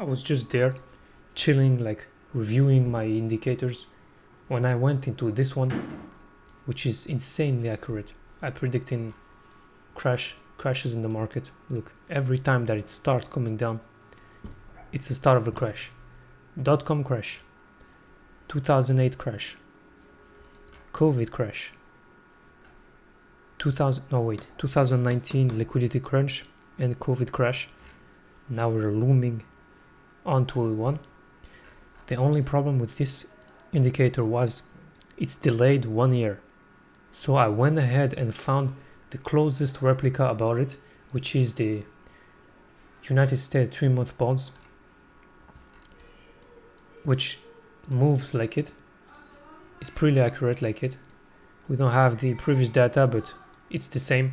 I was just there chilling, like reviewing my indicators, when I went into this one, which is insanely accurate at predicting crashes in the market. Look, every time that it starts coming down, it's the start of a crash. .com crash, 2008 crash, COVID crash, 2019 liquidity crunch and COVID crash. Now we're looming on 201. The only problem with this indicator was it's delayed 1 year. So I went ahead and found the closest replica about it, which is the United States 3-month bonds, which moves like it. It's pretty accurate like it. We don't have the previous data, but it's the same.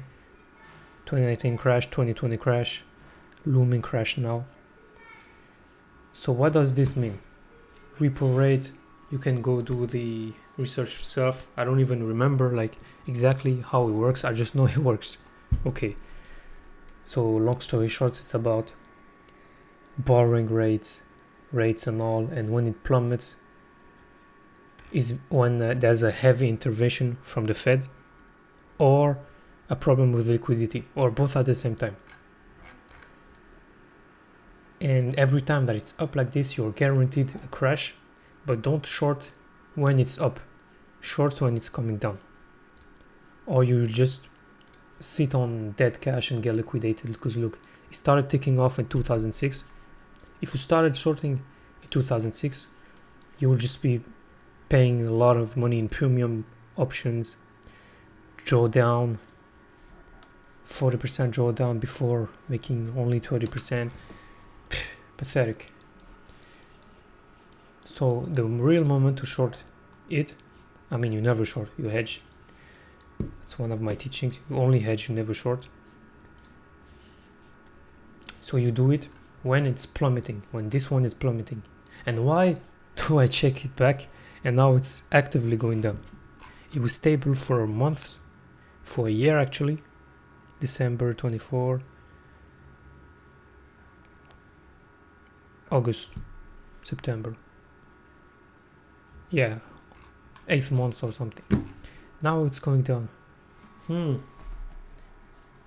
2019 crash, 2020 crash, looming crash now. So what does this mean? Repo rate, you can go do the research yourself. I don't even remember like exactly how it works. I just know it works. Okay. So long story short, it's about borrowing rates and all, and when it plummets is when there's a heavy intervention from the Fed or a problem with liquidity, or both at the same time. And every time that it's up like this, you're guaranteed a crash, but don't short when it's up, short when it's coming down, or you just sit on dead cash and get liquidated. Because look, it started ticking off in 2006. If you started shorting in 2006, you will just be paying a lot of money in premium options, drawdown, 40% drawdown before making only 20%. Pathetic. So the real moment to short it, I mean, you never short, you hedge. That's one of my teachings. You only hedge, you never short. So you do it when it's plummeting, when this one is plummeting. And why do I check it back and now it's actively going down? It was stable for months, for a year actually. December 24, August, September. Yeah, 8 months or something. Now it's going down. And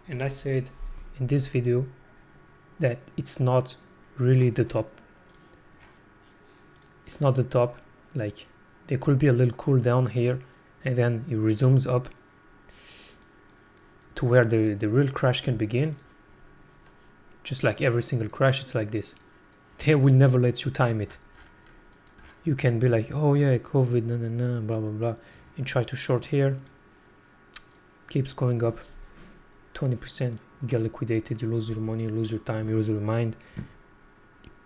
I said in this video that it's not really the top. It's not the top. Like, there could be a little cool down here and then it resumes up to where the real crash can begin. Just like every single crash, it's like this. They will never let you time it. You can be like, oh yeah, COVID, blah blah blah, and try to short here. Keeps going up 20%, you get liquidated, you lose your money, you lose your time, you lose your mind,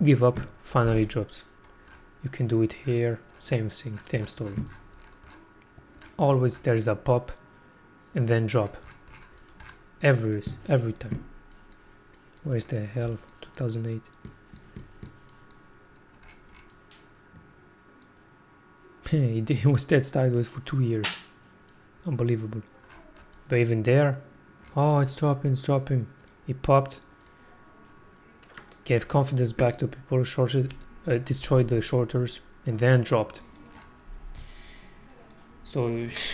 give up, finally drops. You can do it here, same thing, same story. Always there's a pop and then drop. Every time. Where's the hell 2008? It was dead sideways for 2 years. Unbelievable. But even there, oh, it's dropping. It popped, gave confidence back to people, shorted, destroyed the shorters, and then dropped. So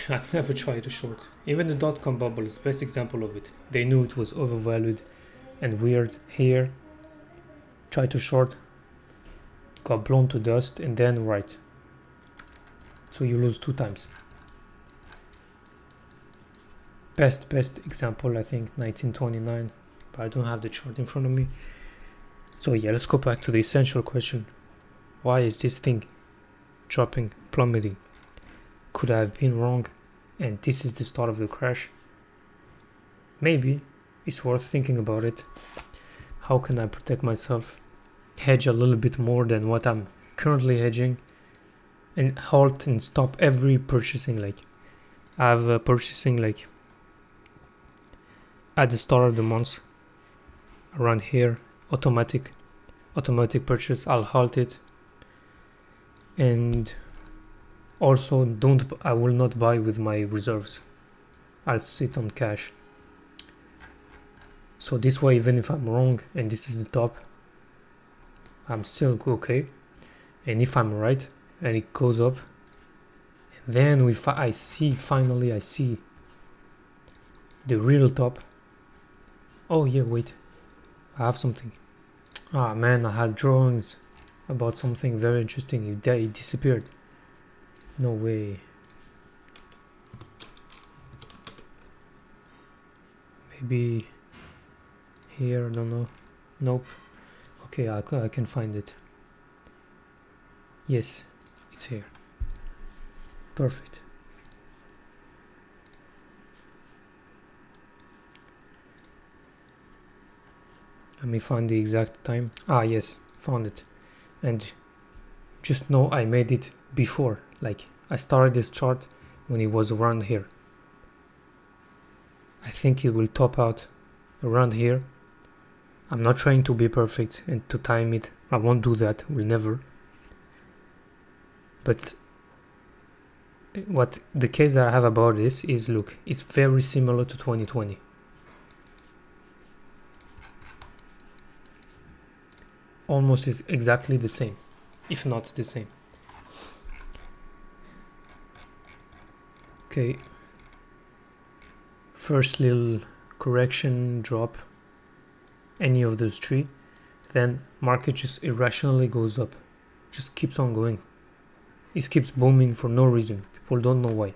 I never tried to short. Even the .com bubble is the best example of it. They knew it was overvalued and weird here. Tried to short, got blown to dust, and then right. So you lose 2 times. Best example, I think 1929, but I don't have the chart in front of me. So yeah, let's go back to the essential question. Why is this thing dropping, plummeting? Could I have been wrong and this is the start of the crash? Maybe. It's worth thinking about it. How can I protect myself? Hedge a little bit more than what I'm currently hedging, and halt and stop every purchasing. Like, I have purchasing like at the start of the month, around here, automatic purchase. I'll halt it, and also I will not buy with my reserves. I'll sit on cash. So this way, even if I'm wrong and this is the top, I'm still okay. And if I'm right and it goes up, then I see the real top. Oh yeah, wait, I have something. Ah man, I had drawings about something very interesting. It disappeared. No way. Maybe here, no. Nope. Okay, I can find it. Yes, it's here. Perfect. Let me find the exact time. Ah yes, found it. And just know I made it before. Like, I started this chart when it was around here. I think it will top out around here. I'm not trying to be perfect and to time it. I won't do that. Will never. But what the case that I have about this is, look, it's very similar to 2020. Almost is exactly the same, if not the same. Okay. First little correction, drop, any of those three, then market just irrationally goes up, just keeps on going. It keeps booming for no reason. People don't know why.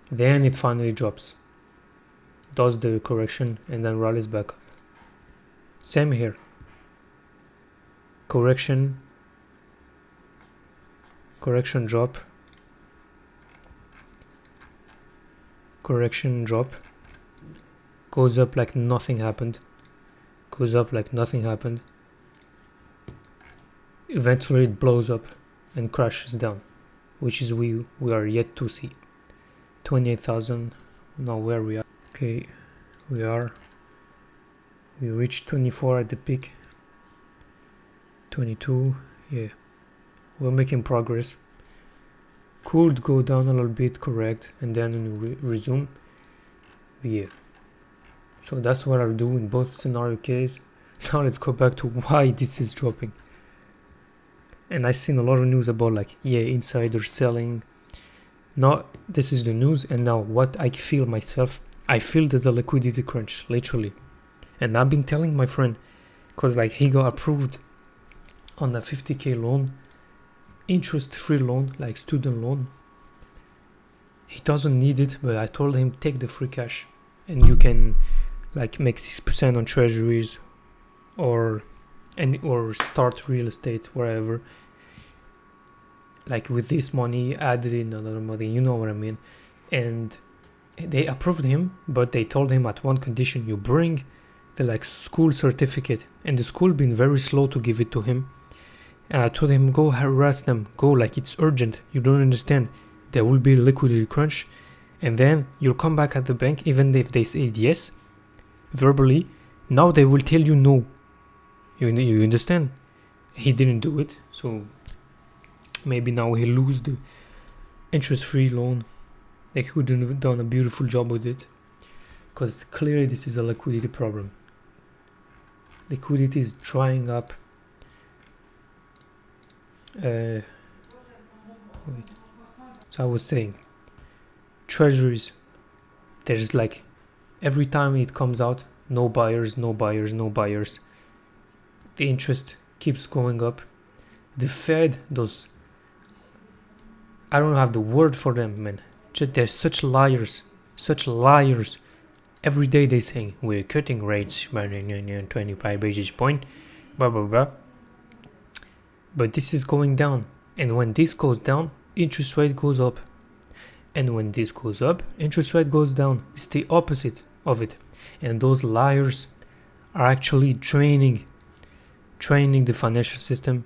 Then it finally drops, does the correction, and then rallies back up. Same here. Correction drop, correction drop, goes up like nothing happened, goes up like nothing happened. Eventually it blows up and crashes down, which is we are yet to see. 28,000, now where we are. Okay, we reached 24 at the peak, 22, yeah, we're making progress. Could go down a little bit, correct, and then resume. Yeah, so that's what I'll do in both scenario case. Now let's go back to why this is dropping. And I've seen a lot of news about, like, yeah, insider selling. Now this is the news, and now what I feel myself, I feel there's a liquidity crunch, literally. And I've been telling my friend, because like he got approved on a 50k loan, interest-free loan, like student loan. He doesn't need it, but I told him, take the free cash and you can like make 6% on treasuries or start real estate wherever. Like with this money, added in another money, you know what I mean. And they approved him, but they told him at one condition, you bring the like school certificate, and the school been very slow to give it to him. And I told him, go harass them, go, like it's urgent, you don't understand, there will be a liquidity crunch, and then you'll come back at the bank, even if they said yes verbally, now they will tell you no. You understand? He didn't do it, so maybe now he'll lose the interest-free loan. They could have done a beautiful job with it, because clearly this is a liquidity problem. Liquidity is drying up. Wait. So I was saying, treasuries, there's like, every time it comes out, no buyers. The interest keeps going up. The Fed, those, I don't have the word for them, man. They're such liars. Every day they saying, we're cutting rates by 25 basis point, blah blah blah. But this is going down, and when this goes down, interest rate goes up, and when this goes up, interest rate goes down. It's the opposite of it. And those liars are actually draining the financial system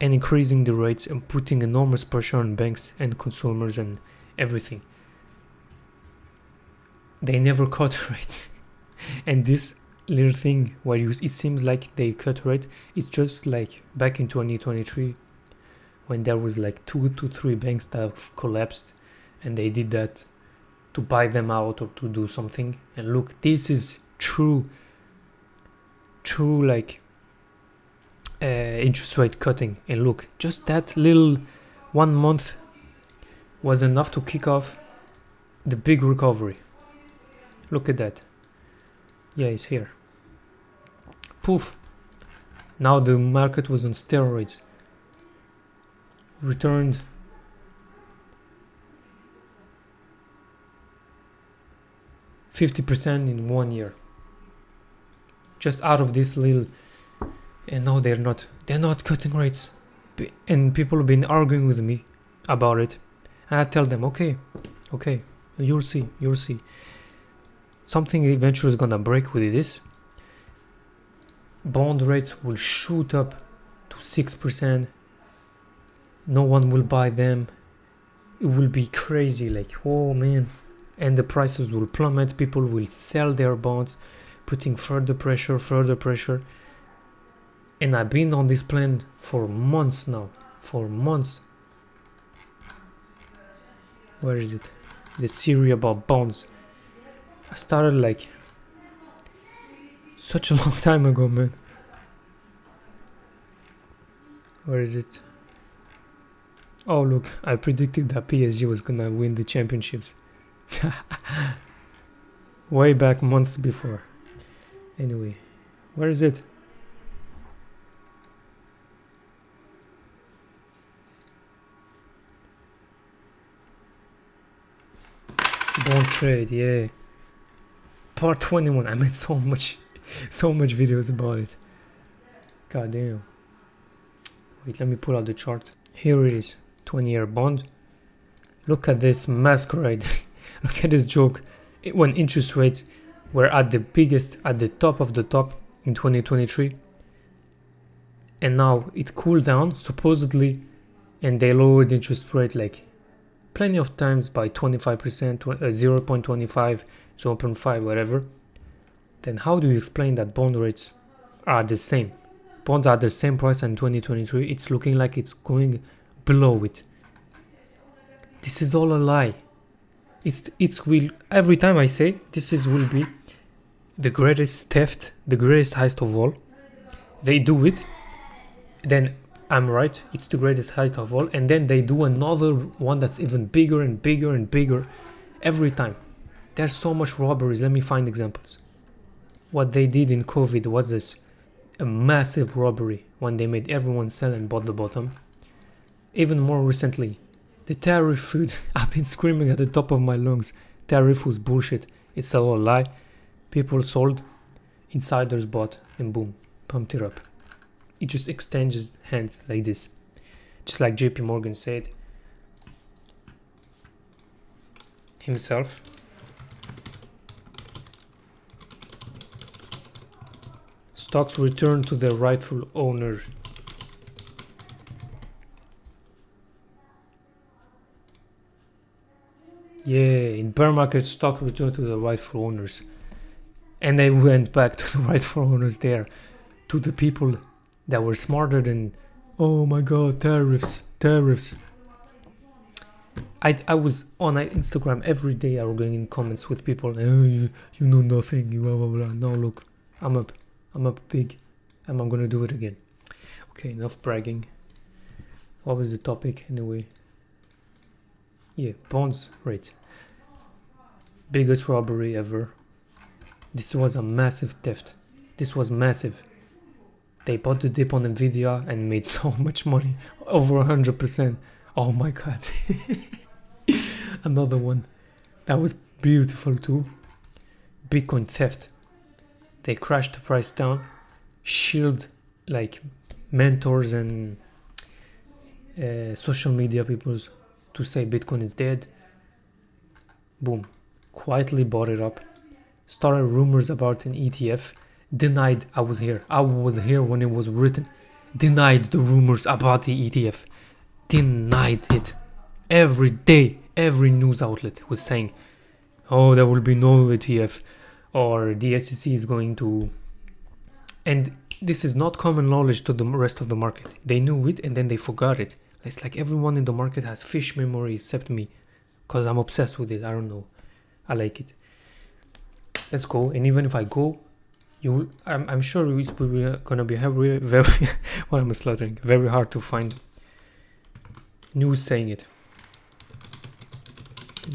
and increasing the rates and putting enormous pressure on banks and consumers and everything. They never cut rates. And this little thing where it seems like they cut rate, it's just like back in 2023 when there was like 2 to 3 banks that have collapsed, and they did that to buy them out or to do something. And look, this is true like interest rate cutting, and look, just that little 1 month was enough to kick off the big recovery. Look at that. Yeah, it's here. Poof. Now the market was on steroids. Returned 50% in 1 year. Just out of this little, and no, they're not cutting rates. And people have been arguing with me about it. And I tell them, okay, you'll see. Something eventually is gonna break with this. Bond rates will shoot up to 6%. No one will buy them. It will be crazy, like, oh man. And the prices will plummet. People will sell their bonds, putting further pressure. And I've been on this plan for months now. For months. Where is it? The theory about bonds. I started like such a long time ago, man. Where is it? Oh look, I predicted that PSG was gonna win the championships. Way back months before. Anyway, where is it? Bond trade, yeah. Part 21. I made so much videos about it. God damn. Wait, let me pull out the chart. Here it is. 20-year bond. Look at this masquerade. Look at this joke. When interest rates were at the biggest, at the top of the top in 2023, and now it cooled down supposedly, and they lowered the interest rate like plenty of times by 25%, 0.25, 0.5, whatever. Then how do you explain that bond rates are the same? Bonds are the same price in 2023. It's looking like it's going below it. This is all a lie. It's will every time I say this will be the greatest theft, the greatest heist of all. They do it, then I'm right, it's the greatest heist of all, and then they do another one that's even bigger and bigger and bigger every time. There's so much robberies. Let me find examples. What they did in COVID was this a massive robbery when they made everyone sell and bought the bottom. Even more recently, the tariff food. I've been screaming at the top of my lungs. Tariff was bullshit. It's all a lie. People sold, insiders bought, and boom, pumped it up. It just extends his hands like this. Just like JP Morgan said himself. Stocks return to their rightful owner. Yeah, in bear market, stocks return to the rightful owners. And they went back to the rightful owners there. To the people that were smarter than, oh my god, tariffs. I was on Instagram every day arguing in comments with people. Oh, you know nothing, you blah blah blah. Now look, I'm up big, and I'm gonna do it again. Okay, enough bragging. What was the topic anyway? Yeah, bonds rate. Biggest robbery ever. This was a massive theft. This was massive. They bought the dip on Nvidia and made so much money, over 100%. Oh my god. Another one that was beautiful too. Bitcoin theft. They crashed the price down, shield like mentors and social media people to say Bitcoin is dead. Boom, quietly bought it up. Started rumors about an ETF. Denied I was here. I was here when it was written. Denied the rumors about the ETF. Denied it. Every day, every news outlet was saying, oh, there will be no ETF, or the SEC is going to... And this is not common knowledge to the rest of the market. They knew it and then they forgot it. It's like everyone in the market has fish memory except me, because I'm obsessed with it. I don't know. I like it. Let's go. And even if I go, I'm sure it's gonna be very what am I slaughtering? Very hard to find news saying it.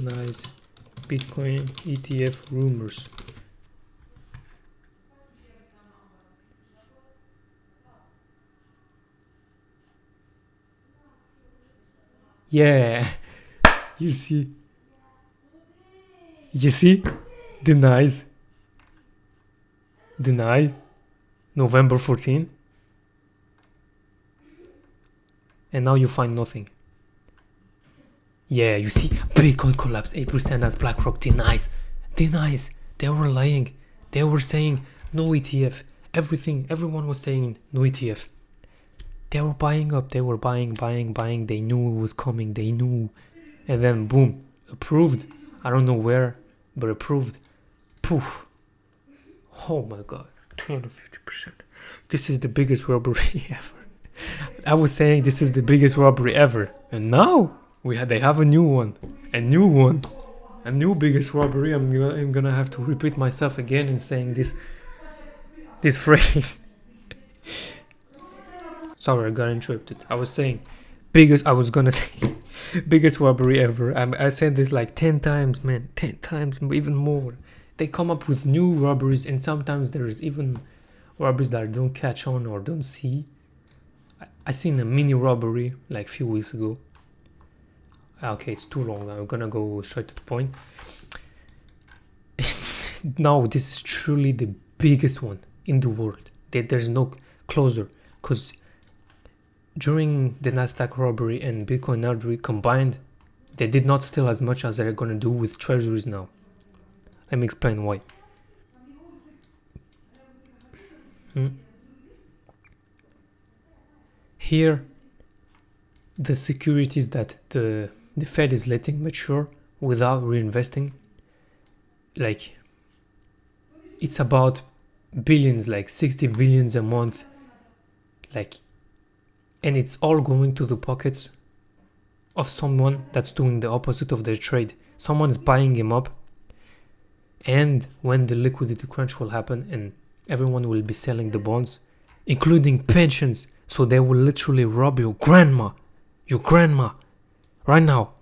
Nice. Bitcoin ETF rumors. Yeah, you see, denies, deny, November 14, and now you find nothing. Yeah, you see, Bitcoin collapse 8% as BlackRock denies. They were lying. They were saying no ETF. Everyone was saying no ETF. They were buying up. They were buying. They knew it was coming. They knew. And then boom, approved. I don't know where, but approved. Poof. Oh my god, 250%. This is the biggest robbery ever. I was saying this is the biggest robbery ever. And now they have a new one. A new biggest robbery. I'm gonna have to repeat myself again in saying this phrase. Sorry, I got interrupted. I was saying biggest robbery ever. I said this like 10 times, man. 10 times, even more. They come up with new robberies, and sometimes there's even robberies that I don't catch on or don't see. I seen a mini robbery like a few weeks ago. Okay, it's too long. I'm gonna go straight to the point. No, this is truly the biggest one in the world. There's no closer, because during the Nasdaq robbery and Bitcoin robbery combined, they did not steal as much as they're gonna do with treasuries now. Let me explain why. Here, the securities that the Fed is letting mature without reinvesting, like, it's about billions, like 60 billions a month, like, and it's all going to the pockets of someone that's doing the opposite of their trade. Someone's buying him up, and when the liquidity crunch will happen and everyone will be selling the bonds, including pensions, so they will literally rob your grandma right now.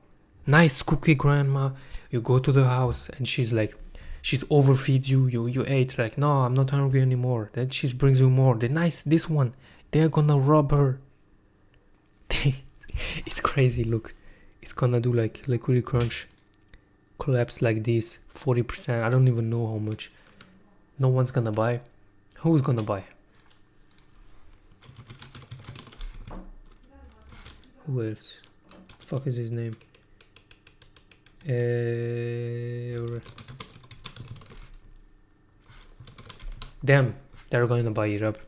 Nice cookie grandma. You go to the house and she's overfeeds you ate, like, no, I'm not hungry anymore. Then she brings you more. This one, they're gonna rob her. It's crazy. Look, it's gonna do like liquidity crunch, collapse like this, 40%. I don't even know how much. No one's gonna buy. Who's gonna buy? Who else? Fuck is his name? Them, they're going to buy it up.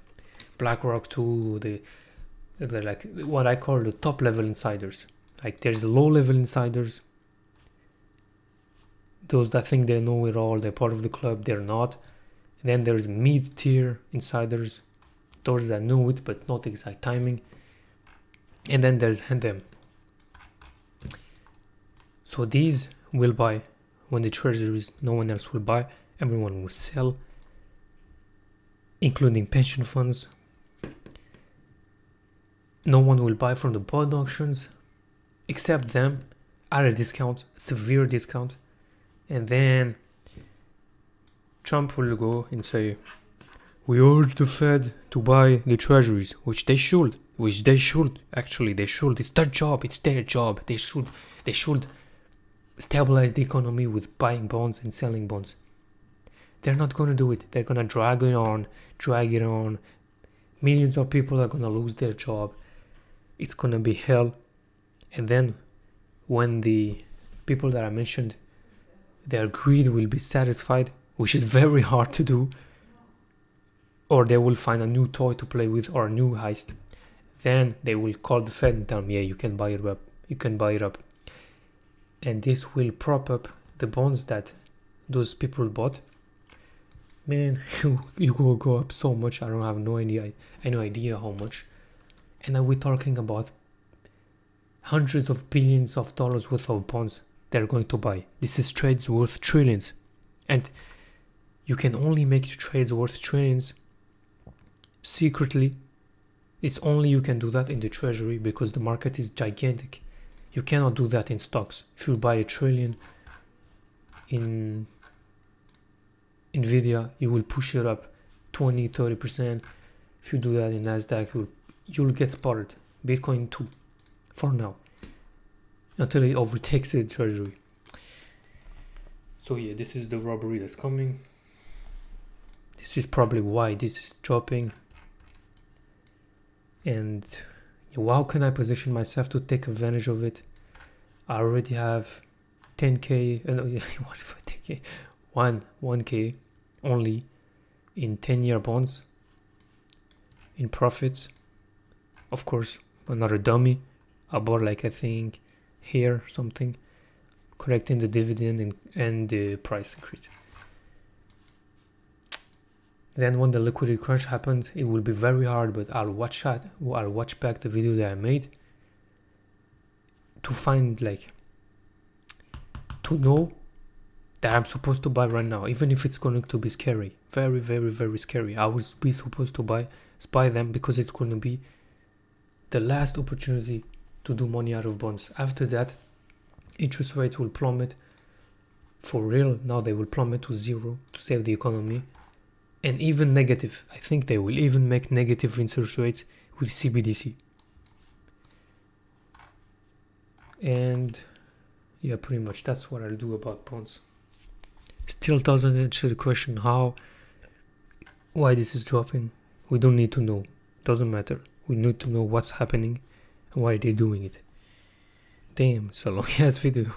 BlackRock too. They're like what I call the top level insiders. Like, there's low level insiders. Those that think they know it all, they're part of the club, they're not. And then there's mid-tier insiders, those that know it but not exact timing. And then there's them. So these will buy when the treasuries, no one else will buy, everyone will sell, including pension funds. No one will buy from the bond auctions except them at a discount, severe discount. And then Trump will go and say, we urge the Fed to buy the treasuries, which they should. Actually, they should. It's their job. They should stabilize the economy with buying bonds and selling bonds. They're not going to do it. They're going to drag it on. Millions of people are going to lose their job. It's going to be hell. And then when the people that I mentioned, their greed will be satisfied, which is very hard to do, or they will find a new toy to play with or a new heist, then they will call the Fed and tell them, yeah, you can buy it up. And this will prop up the bonds that those people bought. Man, you will go up so much. I don't have no idea how much. And then we're talking about hundreds of billions of dollars worth of bonds they're going to buy. This is trades worth trillions. And You can only make trades worth trillions secretly. It's only you can do that in the treasury because the market is gigantic. You cannot do that in stocks. If you buy $1 trillion in Nvidia, you will push it up 20-30%. If you do that in Nasdaq, you'll get spotted. Bitcoin too, for now, until it overtakes the treasury. So yeah, this is the robbery that's coming. This is probably why this is dropping. And how can I position myself to take advantage of it? I already have 10k, what if I take it? 1k only in 10-year bonds in profits. Of course, another dummy. I bought like, I think here something, correcting the dividend and the price increase. Then when the liquidity crunch happens, it will be very hard, but I'll watch back the video that I made to find, like, to know that I'm supposed to buy right now, even if it's going to be scary, very, very, very scary. I will be supposed to buy them because it's going to be the last opportunity to do money out of bonds. After that, interest rates will plummet for real. Now they will plummet to zero to save the economy. And even negative. I think they will even make negative interest rates with CBDC. And yeah, pretty much that's what I'll do about bonds. Still doesn't answer the question why this is dropping. We don't need to know. Doesn't matter. We need to know what's happening and why they're doing it. Damn, it's a long ass video.